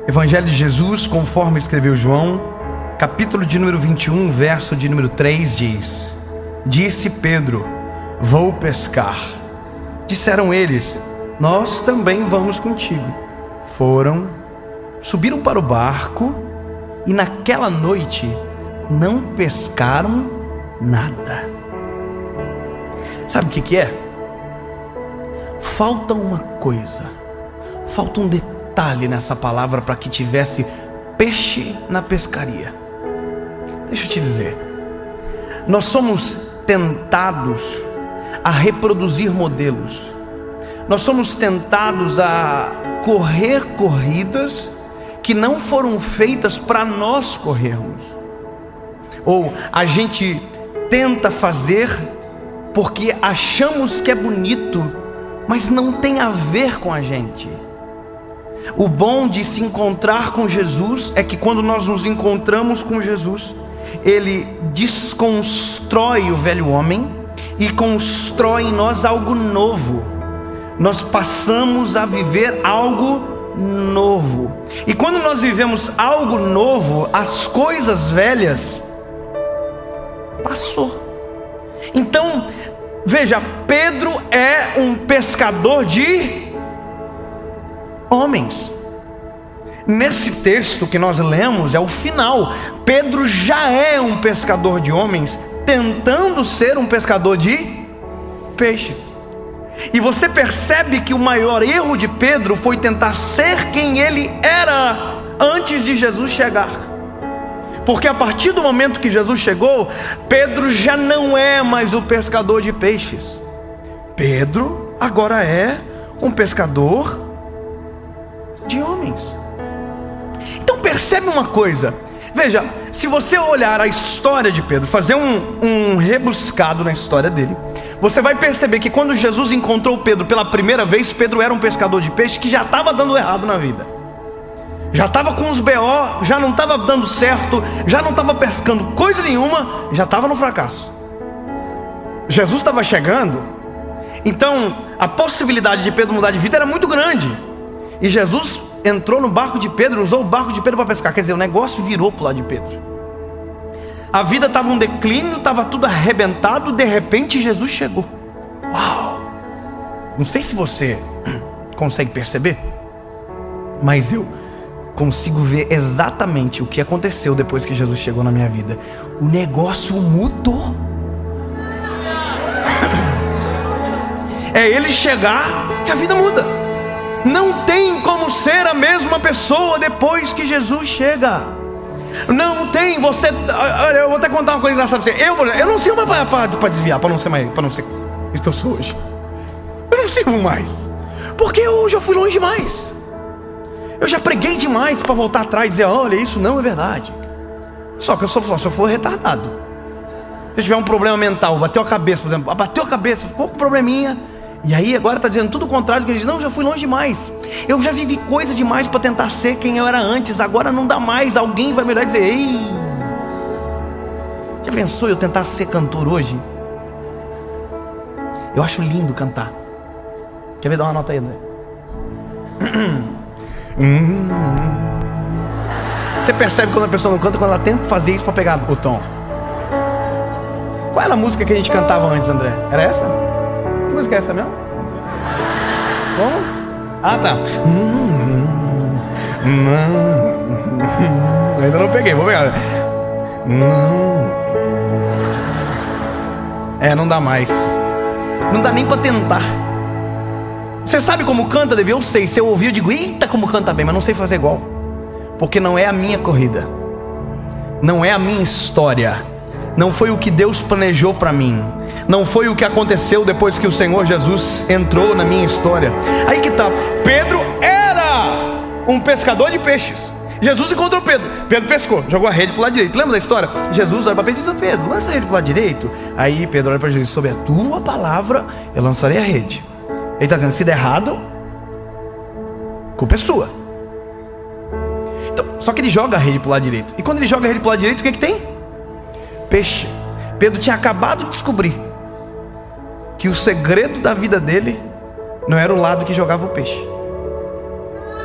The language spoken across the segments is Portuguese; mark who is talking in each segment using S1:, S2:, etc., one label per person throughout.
S1: Evangelho de Jesus, conforme escreveu João, capítulo de número 21, verso de número 3 diz: Disse Pedro: vou pescar. Disseram eles: nós também vamos contigo. Foram, subiram para o barco e naquela noite não pescaram nada. Sabe o que é? Falta uma coisa, falta um detalhe nessa palavra para que tivesse peixe na pescaria. Deixa eu te dizer, nós somos tentados a reproduzir modelos, nós somos tentados a correr corridas que não foram feitas para nós corrermos, ou a gente tenta fazer porque achamos que é bonito, mas não tem a ver com a gente. O bom de se encontrar com Jesus é que quando nós nos encontramos com Jesus, Ele desconstrói o velho homem e constrói em nós algo novo. Nós passamos a viver algo novo. E quando nós vivemos algo novo, as coisas velhas passou. Então, veja, Pedro é um pescador de homens. Nesse texto que nós lemos, é o final. Pedro já é um pescador de homens, tentando ser um pescador de peixes. E você percebe que o maior erro de Pedro foi tentar ser quem ele era antes de Jesus chegar. Porque a partir do momento que Jesus chegou, Pedro já não é mais o pescador de peixes. Pedro agora é um pescador de homens. Então percebe uma coisa, veja, se você olhar a história de Pedro, fazer um rebuscado na história dele, você vai perceber que quando Jesus encontrou Pedro pela primeira vez, Pedro era um pescador de peixe que já estava dando errado na vida, já estava com os BO, já não estava dando certo, já não estava pescando coisa nenhuma, já estava no fracasso. Jesus estava chegando, então a possibilidade de Pedro mudar de vida era muito grande, e Jesus entrou no barco de Pedro, usou o barco de Pedro para pescar. Quer dizer, o negócio virou para o lado de Pedro. A vida estava um declínio, estava tudo arrebentado. De repente Jesus chegou. Uau! Não sei se você consegue perceber, mas eu consigo ver exatamente o que aconteceu depois que Jesus chegou na minha vida. O negócio mudou. É ele chegar que a vida muda. Não tem como ser a mesma pessoa depois que Jesus chega. Não tem. Você, olha, eu vou até contar uma coisa engraçada para você. Eu não sirvo mais para desviar, para não ser isso que eu sou hoje. Eu não sirvo mais, porque eu já fui longe demais. Eu já preguei demais para voltar atrás e dizer: olha, isso não é verdade. Só que se eu for retardado, se eu tiver um problema mental, bateu a cabeça, por exemplo, bateu a cabeça, ficou com um probleminha, e aí agora está dizendo tudo o contrário do que ele diz. Não, já fui longe demais. Eu já vivi coisa demais para tentar ser quem eu era antes. Agora não dá mais. Alguém vai me olhar e dizer: ei, já pensou eu tentar ser cantor hoje? Eu acho lindo cantar. Quer ver? Dá uma nota aí, André. Você percebe quando a pessoa não canta, quando ela tenta fazer isso para pegar o tom. Qual era a música que a gente cantava antes, André? Era essa? Que música é essa mesmo? Como? Ah, tá. Ainda não peguei, vou pegar. Não dá mais. Não dá nem pra tentar. Você sabe como canta, Davi? Eu sei. Se eu ouvir, eu digo: eita, como canta bem, mas não sei fazer igual. Porque não é a minha corrida, não é a minha história, não foi o que Deus planejou para mim, não foi o que aconteceu depois que o Senhor Jesus entrou na minha história. Aí que tá. Pedro era um pescador de peixes. Jesus encontrou Pedro. Pedro pescou, jogou a rede para o lado direito. Lembra da história? Jesus olha para Pedro e diz: Pedro, lança a rede para o lado direito. Aí Pedro olha para Jesus: sobre a tua palavra eu lançarei a rede. Ele está dizendo: se der errado, culpa é sua. Então, só que ele joga a rede para o lado direito. E quando ele joga a rede para o lado direito, o que que tem? Peixe. Pedro tinha acabado de descobrir que o segredo da vida dele não era o lado que jogava o peixe,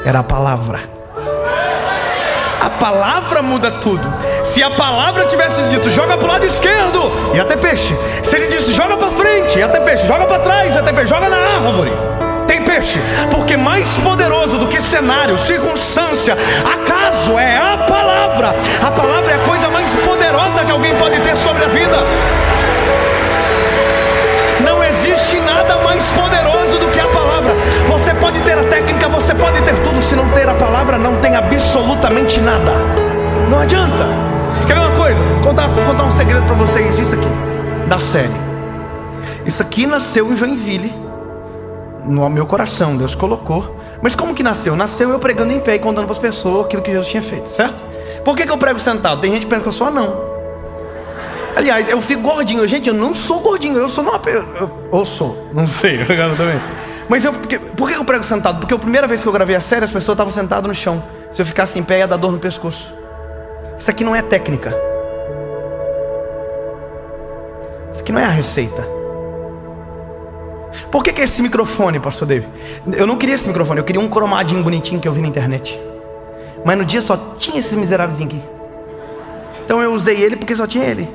S1: era a palavra. A palavra muda tudo. Se a palavra tivesse dito, joga para o lado esquerdo, ia ter peixe. Se ele disse, joga para frente, ia ter peixe. Joga para trás, ia ter peixe. Joga na árvore, tem peixe. Porque mais poderoso do que cenário, circunstância, acaso é a palavra. A palavra é a coisa mais poderosa que alguém pode ter sobre a vida. Não existe nada mais poderoso do que a palavra. Você pode ter a técnica, você pode ter tudo. Se não ter a palavra, não tem absolutamente nada. Não adianta. Quer ver uma coisa? Vou contar um segredo para vocês disso aqui, da série. Isso aqui nasceu em Joinville, no meu coração, Deus colocou. Mas como que nasceu? Nasceu eu pregando em pé e contando para as pessoas aquilo que Jesus tinha feito, certo? Por que eu prego sentado? Tem gente que pensa que eu sou anão. Aliás, eu fico gordinho. Gente, eu não sou gordinho. Eu sou eu sou, não sei, agora também. Mas por que eu prego sentado? Porque a primeira vez que eu gravei a série, as pessoas estavam sentadas no chão. Se eu ficasse em pé, ia dar dor no pescoço. Isso aqui não é técnica. Isso aqui não é a receita. Por que esse microfone, pastor David? Eu não queria esse microfone, eu queria um cromadinho bonitinho que eu vi na internet. Mas no dia só tinha esse miserávelzinho aqui. Então eu usei ele porque só tinha ele.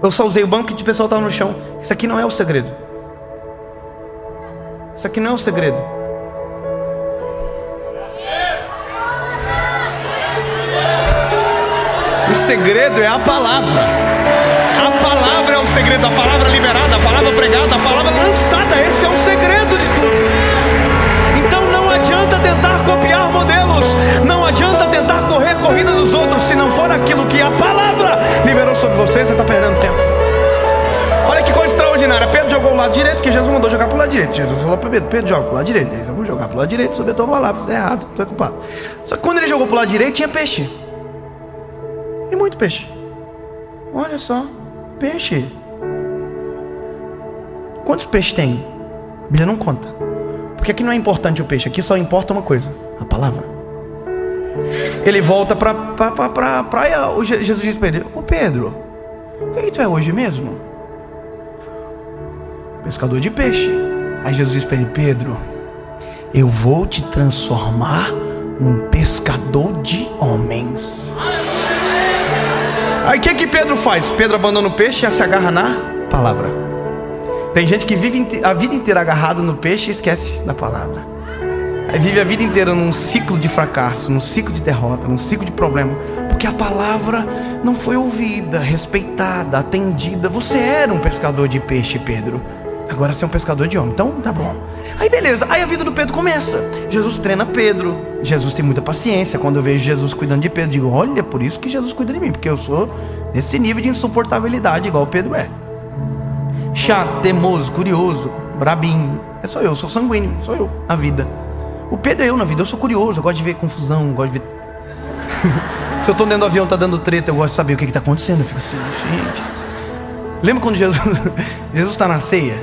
S1: Eu só usei o banco que o pessoal estava no chão. Isso aqui não é o segredo. Isso aqui não é o segredo. O segredo é a palavra. A palavra é o segredo. A palavra liberada, a palavra pregada, a palavra lançada. Esse é o segredo de tudo. Então não adianta tentar copiar modelos. Não adianta tentar correr a corrida dos outros. Se não for aquilo que a palavra liberou sobre você, você está perdendo tempo. Olha que coisa extraordinária. Pedro jogou o lado direito, porque Jesus mandou jogar para o lado direito. Jesus falou para Pedro, Pedro joga para o lado direito. Eu vou jogar para o lado direito, sobre a tua palavra. Se der errado, tu é culpado. Só que quando ele jogou para o lado direito, tinha peixe. E muito peixe. Olha só, peixe. Quantos peixes tem? A Bíblia não conta. Porque aqui não é importante o peixe, aqui só importa uma coisa: a palavra. Ele volta para a praia. Jesus diz para ele: ô Pedro, o que tu é hoje mesmo? Pescador de peixe. Aí Jesus diz para ele: Pedro, eu vou te transformar num pescador de homens. Aí o que Pedro faz? Pedro abandona o peixe e se agarra na palavra. Tem gente que vive a vida inteira agarrada no peixe e esquece da palavra. Aí vive a vida inteira num ciclo de fracasso, num ciclo de derrota, num ciclo de problema, porque a palavra não foi ouvida, respeitada, atendida. Você era um pescador de peixe, Pedro. Agora você é um pescador de homem. Então tá bom. Aí beleza, aí a vida do Pedro começa. Jesus treina Pedro. Jesus tem muita paciência. Quando eu vejo Jesus cuidando de Pedro, digo: olha, por isso que Jesus cuida de mim, porque eu sou nesse nível de insuportabilidade igual o Pedro é. Chato, teimoso, curioso, brabinho. É só eu, sou sanguíneo, sou eu, a vida. O Pedro é eu na vida, eu sou curioso, eu gosto de ver confusão, gosto de ver... Se eu estou dentro do avião, tá dando treta, eu gosto de saber o que está acontecendo. Eu fico assim, gente. Lembra quando Jesus está na ceia?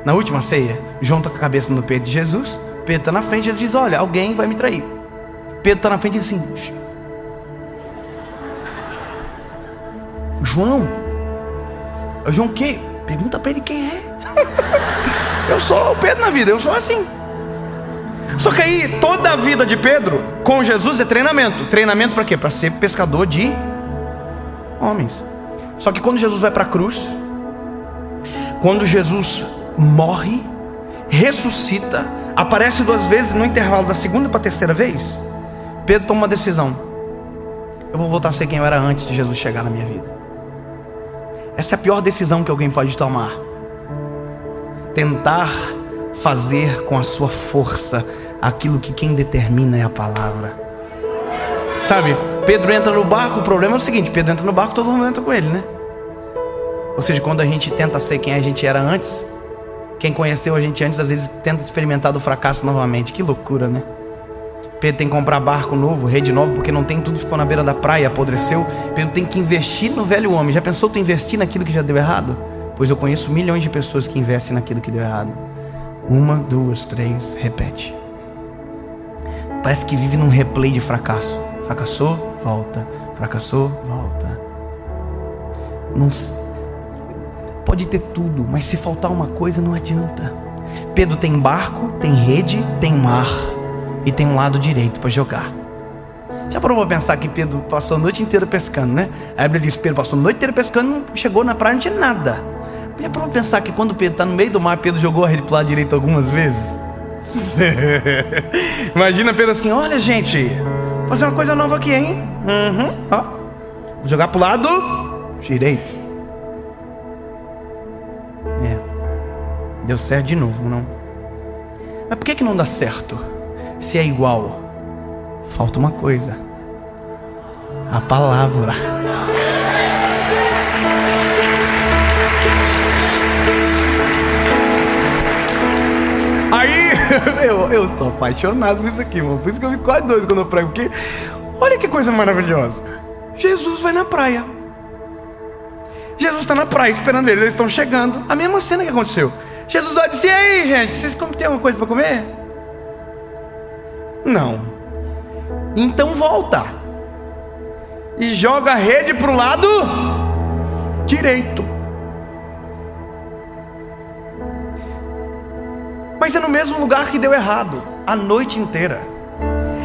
S1: Na última ceia, João está com a cabeça no peito de Jesus, Pedro está na frente, Jesus diz: olha, alguém vai me trair. Pedro está na frente e diz assim: João o quê? Pergunta para ele quem é. Eu sou o Pedro na vida, eu sou assim. Só que aí toda a vida de Pedro com Jesus é treinamento. Treinamento para quê? Para ser pescador de homens. Só que quando Jesus vai para a cruz, quando Jesus morre, ressuscita, aparece 2 vezes no intervalo da segunda para a terceira vez, Pedro toma uma decisão: eu vou voltar a ser quem eu era antes de Jesus chegar na minha vida. Essa é a pior decisão que alguém pode tomar. Tentar fazer com a sua força aquilo que quem determina é a palavra. Sabe, Pedro entra no barco. O problema é o seguinte: Pedro entra no barco, todo mundo entra com ele, né? Ou seja, quando a gente tenta ser quem a gente era antes, quem conheceu a gente antes, às vezes tenta experimentar do fracasso novamente. Que loucura, né? Pedro tem que comprar barco novo, rede nova, porque não tem, tudo ficou na beira da praia, apodreceu. Pedro tem que investir no velho homem. Já pensou tu investir naquilo que já deu errado? Pois eu conheço milhões de pessoas que investem naquilo que deu errado. 1, 2, 3, repete. Parece que vive num replay de fracasso. Fracassou, volta. Fracassou, volta. Não... Pode ter tudo, mas se faltar uma coisa não adianta. Pedro tem barco, tem rede, tem mar e tem um lado direito para jogar. Já parou para pensar que Pedro passou a noite inteira pescando, né? A Bíblia diz que Pedro passou a noite inteira pescando, não chegou na praia, não tinha nada. Já parou para pensar que quando Pedro está no meio do mar, Pedro jogou a rede para o lado direito algumas vezes? Imagina Pedro assim: olha, gente, vou fazer uma coisa nova aqui, hein? Ó, vou jogar para o lado direito. Deu certo de novo, não? Mas por que não dá certo? Se é igual, falta uma coisa: a palavra. Aí, eu sou apaixonado por isso aqui, mano. Por isso que eu fico quase doido quando eu prego. Porque, olha que coisa maravilhosa. Jesus vai na praia. Jesus está na praia esperando eles estão chegando. A mesma cena que aconteceu. Jesus vai dizer: e aí, gente, vocês têm alguma coisa para comer? Não. Então volta e joga a rede para o lado direito. Mas é no mesmo lugar que deu errado a noite inteira.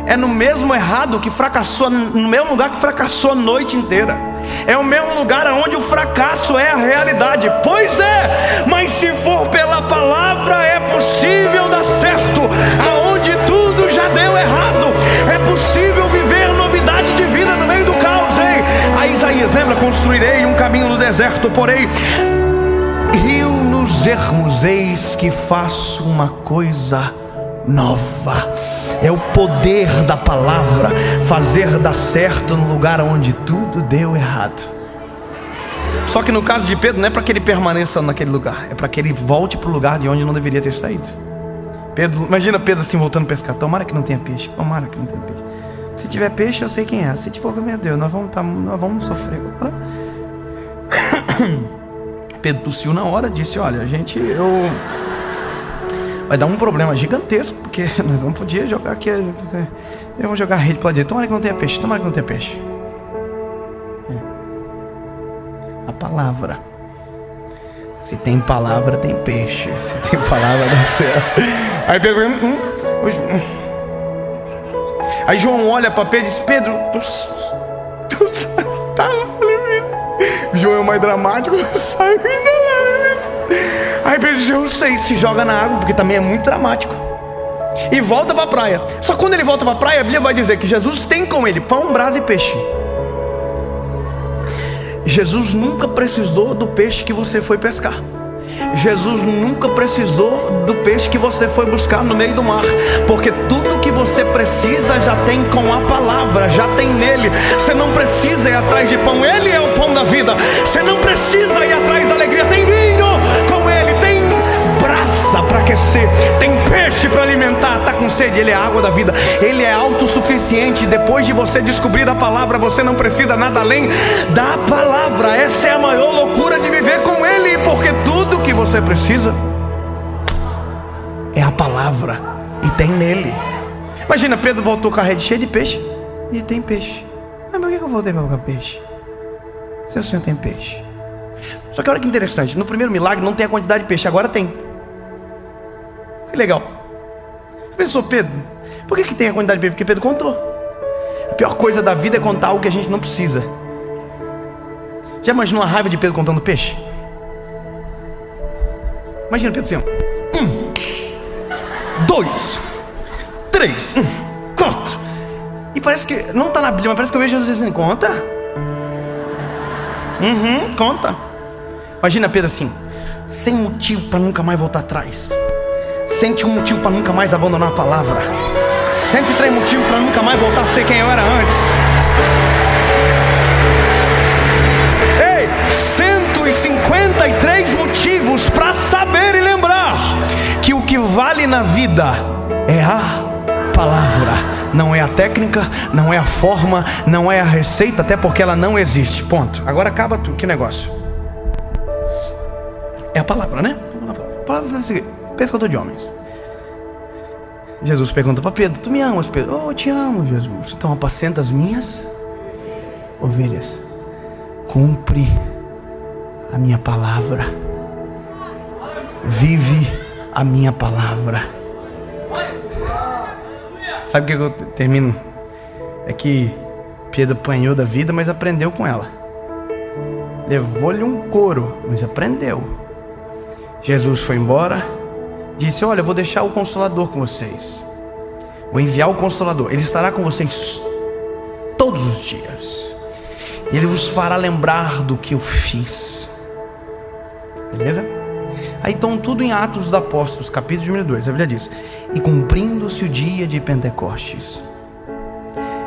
S1: É no mesmo errado que fracassou, no mesmo lugar que fracassou a noite inteira. É o mesmo lugar onde o fracasso é a realidade. Pois é, mas se for pela palavra é possível dar certo. Aonde tudo já deu errado, é possível viver novidade de vida no meio do caos, hein? A Isaías lembra: construirei um caminho no deserto, porém rio nos ermos, eis que faço uma coisa nova. É o poder da palavra fazer dar certo no lugar onde tudo deu errado. Só que no caso de Pedro, não é para que ele permaneça naquele lugar, é para que ele volte para o lugar de onde não deveria ter saído. Pedro, imagina Pedro assim voltando a pescar: tomara que não tenha peixe, tomara que não tenha peixe. Se tiver peixe eu sei quem é, se tiver, meu Deus, nós vamos sofrer agora. Pedro tossiu na hora, disse: olha, vai dar um problema gigantesco, porque nós vamos poder jogar aqui, eu vou jogar a rede para lá direito. Tomara que não tenha peixe, tomara que não tenha peixe. A palavra. Se tem palavra, tem peixe. Se tem palavra, dá certo. Aí Pedro, aí João olha para Pedro e diz: Pedro, tu tá lá. João é o mais dramático, sai ainda lá. Aí Pedro diz: eu sei. Se joga na água, porque também é muito dramático, e volta para a praia. Só que quando ele volta para a praia, a Bíblia vai dizer que Jesus tem com ele pão, brasa e peixe. Jesus nunca precisou do peixe que você foi pescar. Jesus nunca precisou do peixe que você foi buscar no meio do mar, porque tudo que você precisa já tem com a palavra, já tem nele. Você não precisa ir atrás de pão, ele é o pão da vida. Você não precisa ir atrás da alegria, tem vinho com ele, tem brasa para aquecer, tem peixe para alimentar. Está com sede, ele é a água da vida, ele é autossuficiente. Depois de você descobrir a palavra, você não precisa nada além da palavra. Essa é a maior loucura de viver com ele, porque tudo que você precisa é a palavra e tem nele. Imagina, Pedro voltou com a rede cheia de peixe e tem peixe. Mas por que eu voltei para buscar peixe se o Senhor tem peixe? Só que olha que interessante, no primeiro milagre não tem a quantidade de peixe, agora tem. Que legal. Pensou Pedro, por que tem a quantidade de peixe? Porque Pedro contou. A pior coisa da vida é contar algo que a gente não precisa. Já imaginou a raiva de Pedro contando peixe? Imagina Pedro assim: 1, 2, 3, 4. E parece que, não está na Bíblia, mas parece que eu vejo Jesus assim: conta. Conta. Imagina Pedro assim, sem motivo para nunca mais voltar atrás. 101 motivo para nunca mais abandonar a palavra. 103 motivos para nunca mais voltar a ser quem eu era antes. Ei, 153 motivos para saber e lembrar que o que vale na vida é a palavra. Não é a técnica, não é a forma, não é a receita, até porque ela não existe. Ponto. Agora acaba tudo. Que negócio? É a palavra, né? A palavra é o seguinte: pescador de homens. Jesus pergunta para Pedro: tu me amas, Pedro? Oh, eu te amo, Jesus. Então apacenta as minhas ovelhas. Cumpre a minha palavra. Vive a minha palavra. Sabe o que eu termino é que Pedro apanhou da vida, mas aprendeu com ela. Levou-lhe um couro, mas aprendeu. Jesus foi embora, disse: olha, eu vou deixar o Consolador com vocês. Vou enviar o Consolador. Ele estará com vocês todos os dias. E ele vos fará lembrar do que eu fiz. Beleza? Aí então tudo em Atos dos Apóstolos, capítulo número 2, a Bíblia diz: e cumprindo-se o dia de Pentecostes,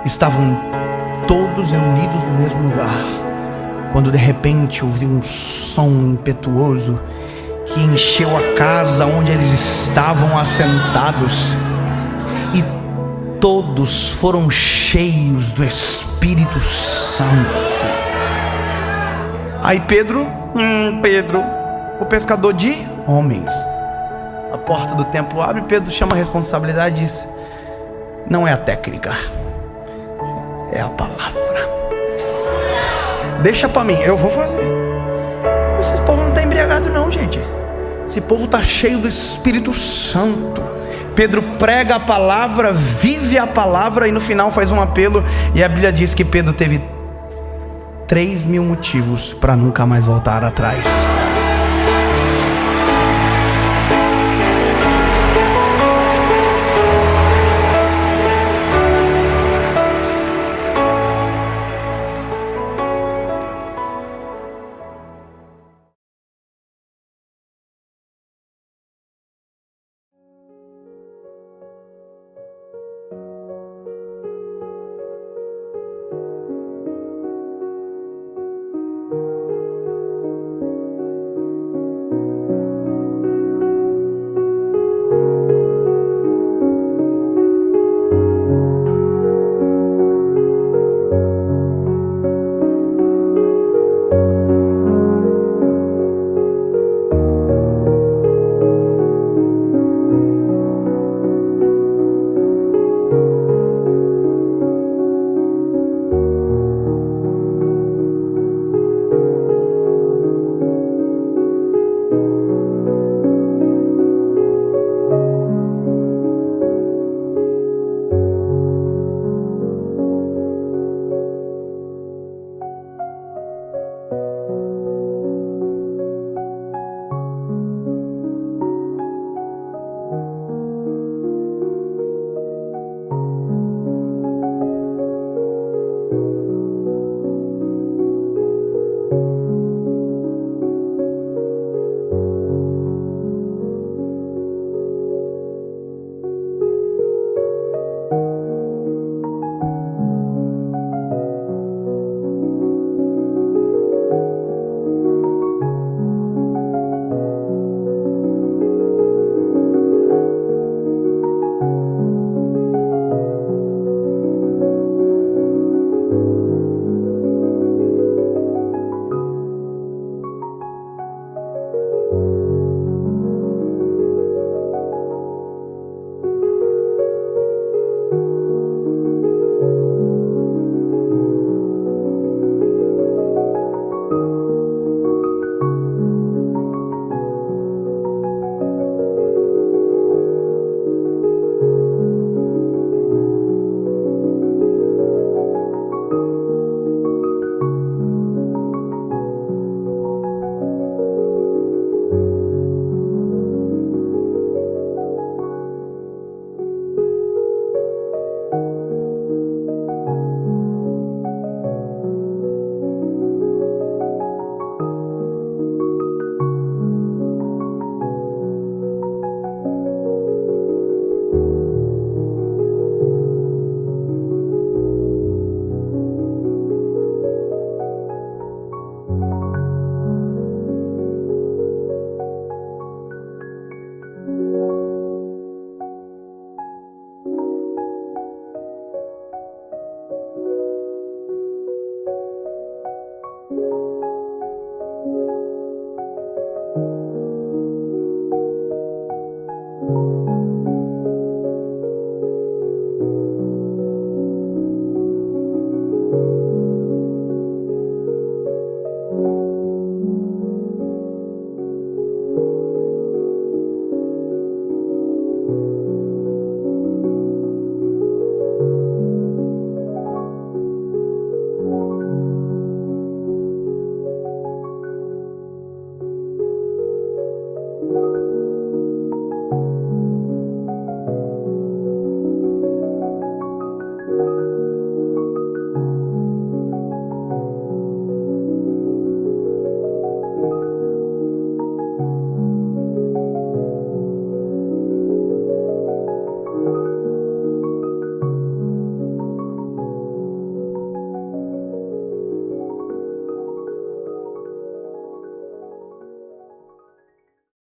S1: estavam todos reunidos no mesmo lugar, quando de repente ouvi um som impetuoso que encheu a casa onde eles estavam assentados, e todos foram cheios do Espírito Santo. Aí Pedro, o pescador de homens, a porta do templo abre, Pedro chama a responsabilidade e diz: não é a técnica, é a palavra. Deixa pra mim, eu vou fazer. Esse povo não está embriagado não, gente. Esse povo está cheio do Espírito Santo. Pedro prega a palavra, vive a palavra, e no final faz um apelo. E a Bíblia diz que Pedro teve 3.000 motivos para nunca mais voltar atrás.